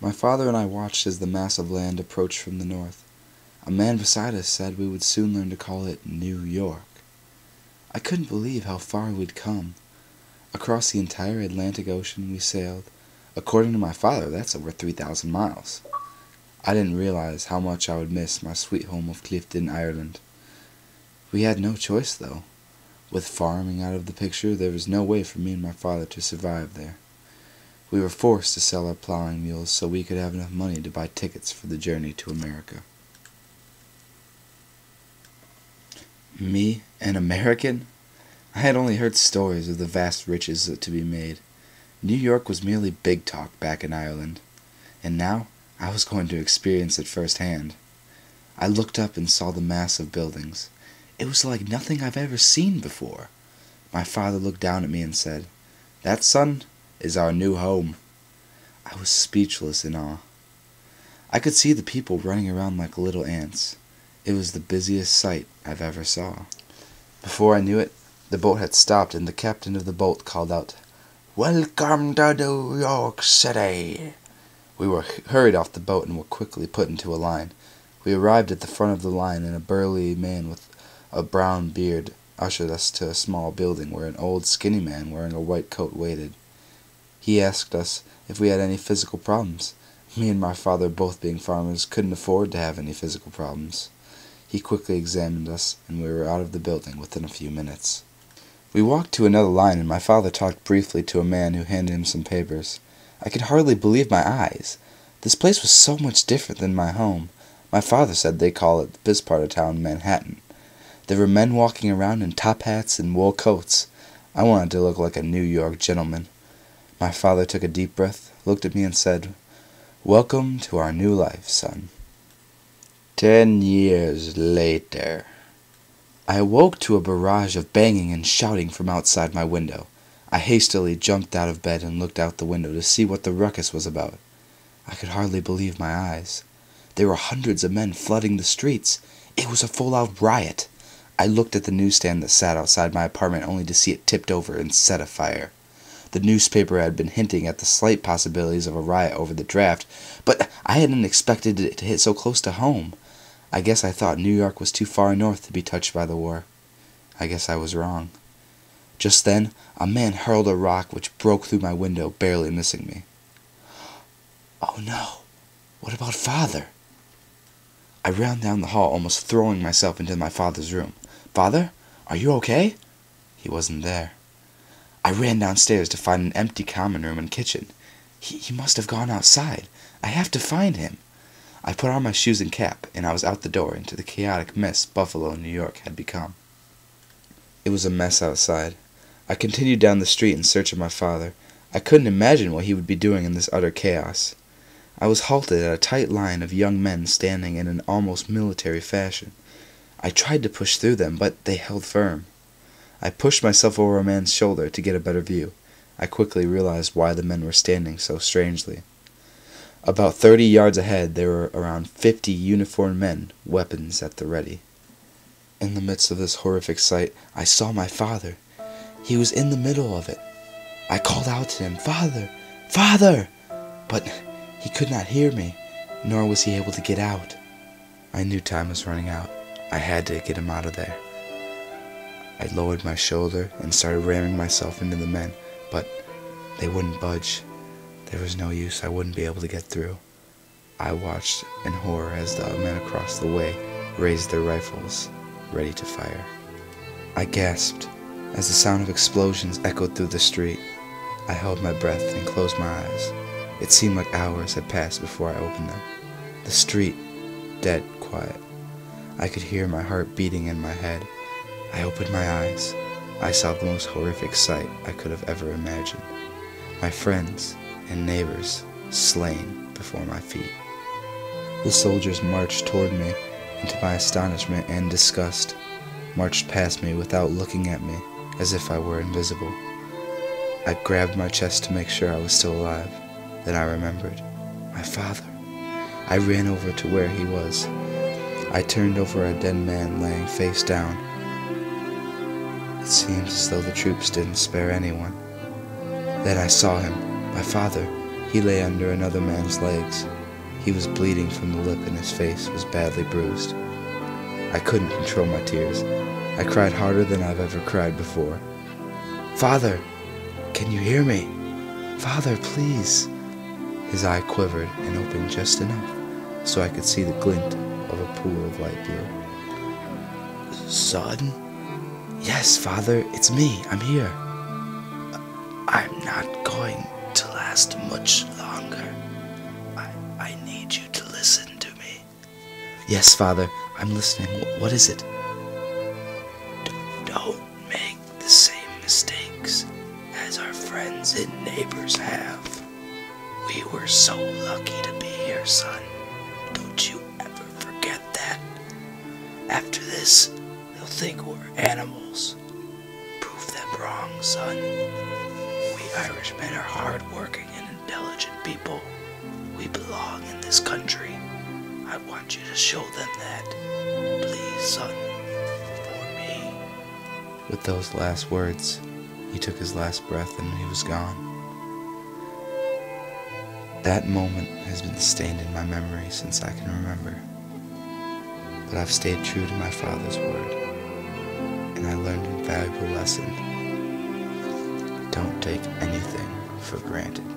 My father and I watched as the mass of land approached from the north. A man beside us said we would soon learn to call it New York. I couldn't believe how far we'd come. Across the entire Atlantic Ocean we sailed. According to my father, that's over 3,000 miles. I didn't realize how much I would miss my sweet home of Clifton, Ireland. We had no choice, though. With farming out of the picture, there was no way for me and my father to survive there. We were forced to sell our plowing mules so we could have enough money to buy tickets for the journey to America. Me, an American? I had only heard stories of the vast riches to be made. New York was merely big talk back in Ireland, and now I was going to experience it firsthand. I looked up and saw the massive buildings. It was like nothing I've ever seen before. My father looked down at me and said, "That, son, is our new home." I was speechless in awe. I could see the people running around like little ants. It was the busiest sight I've ever saw. Before I knew it, the boat had stopped and the captain of the boat called out, "Welcome to New York City." We were hurried off the boat and were quickly put into a line. We arrived at the front of the line, and a burly man with a brown beard ushered us to a small building where an old skinny man wearing a white coat waited. He asked us if we had any physical problems. Me and my father, both being farmers, couldn't afford to have any physical problems. He quickly examined us, and we were out of the building within a few minutes. We walked to another line, and my father talked briefly to a man who handed him some papers. I could hardly believe my eyes. This place was so much different than my home. My father said they call it this part of town Manhattan. There were men walking around in top hats and wool coats. I wanted to look like a New York gentleman. My father took a deep breath, looked at me and said, "Welcome to our new life, son." 10 years later. I awoke to a barrage of banging and shouting from outside my window. I hastily jumped out of bed and looked out the window to see what the ruckus was about. I could hardly believe my eyes. There were hundreds of men flooding the streets. It was a full-out riot. I looked at the newsstand that sat outside my apartment only to see it tipped over and set afire. The newspaper had been hinting at the slight possibilities of a riot over the draft, but I hadn't expected it to hit so close to home. I guess I thought New York was too far north to be touched by the war. I guess I was wrong. Just then, a man hurled a rock which broke through my window, barely missing me. Oh no! What about Father? I ran down the hall, almost throwing myself into my father's room. "Father, are you okay?" He wasn't there. I ran downstairs to find an empty common room and kitchen. He must have gone outside. I have to find him. I put on my shoes and cap, and I was out the door into the chaotic mess Buffalo, New York had become. It was a mess outside. I continued down the street in search of my father. I couldn't imagine what he would be doing in this utter chaos. I was halted at a tight line of young men standing in an almost military fashion. I tried to push through them, but they held firm. I pushed myself over a man's shoulder to get a better view. I quickly realized why the men were standing so strangely. About 30 yards ahead there were around 50 uniformed men, weapons at the ready. In the midst of this horrific sight, I saw my father. He was in the middle of it. I called out to him, "Father! Father!" But he could not hear me, nor was he able to get out. I knew time was running out. I had to get him out of there. I lowered my shoulder and started ramming myself into the men, but they wouldn't budge. There was no use. I wouldn't be able to get through. I watched in horror as the men across the way raised their rifles, ready to fire. I gasped as the sound of explosions echoed through the street. I held my breath and closed my eyes. It seemed like hours had passed before I opened them. The street, dead quiet. I could hear my heart beating in my head. I opened my eyes. I saw the most horrific sight I could have ever imagined. My friends and neighbors slain before my feet. The soldiers marched toward me, and to my astonishment and disgust, marched past me without looking at me, as if I were invisible. I grabbed my chest to make sure I was still alive. Then I remembered. My father. I ran over to where he was. I turned over a dead man laying face down. It seemed as though the troops didn't spare anyone. Then I saw him, my father. He lay under another man's legs. He was bleeding from the lip and his face was badly bruised. I couldn't control my tears. I cried harder than I've ever cried before. "Father, can you hear me? Father, please." His eye quivered and opened just enough so I could see the glint of a pool of light blue. "Son?" "Yes, Father, it's me. I'm here." "I'm not going to last much longer. I need you to listen to me." "Yes, Father, I'm listening. What is it?" "Don't make the same mistakes as our friends and neighbors have. We were so lucky to be here, son. Don't you ever forget that. After this, they'll think we're animals. Prove them wrong, son. We Irishmen are hard-working and intelligent people. We belong in this country. I want you to show them that. Please, son, for me." With those last words, he took his last breath and he was gone. That moment has been stained in my memory since I can remember. But I've stayed true to my father's word, and I learned a valuable lesson. Don't take anything for granted.